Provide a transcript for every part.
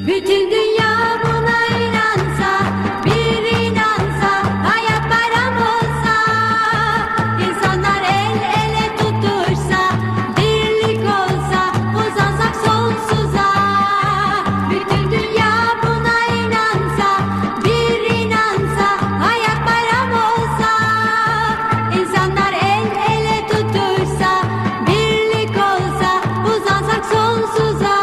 Bütün dünya buna inansa, bir inansa, hayat bayram olsa, insanlar el ele tutuşsa, birlik olsa, uzansak sonsuza. Bütün dünya buna inansa, bir inansa, hayat bayram olsa, insanlar el ele tutuşsa, birlik olsa, uzansak sonsuza.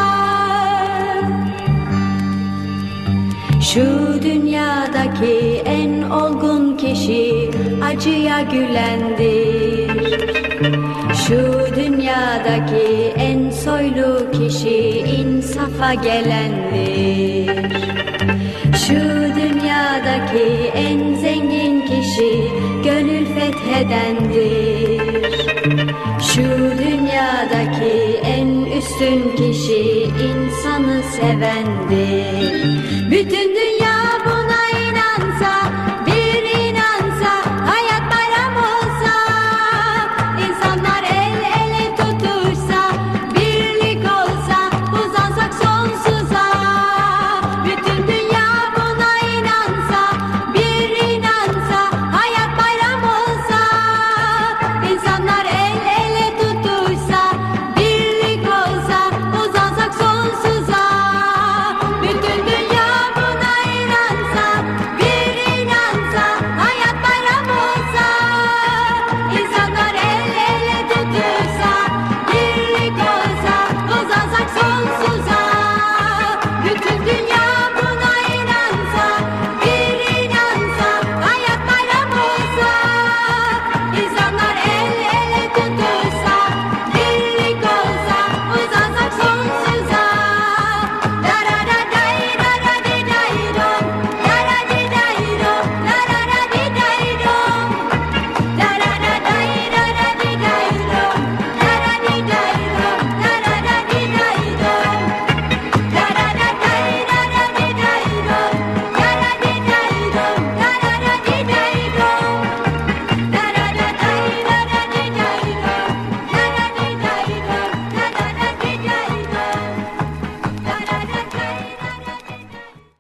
Şu dünyadaki en olgun kişi acıya gülendir. Şu dünyadaki en soylu kişi insafa gelendir. Şu dünyadaki en zengin kişi gönül fethedendir. Şu dünyadaki en üstün kişi insanı sevendir. Bütün dünya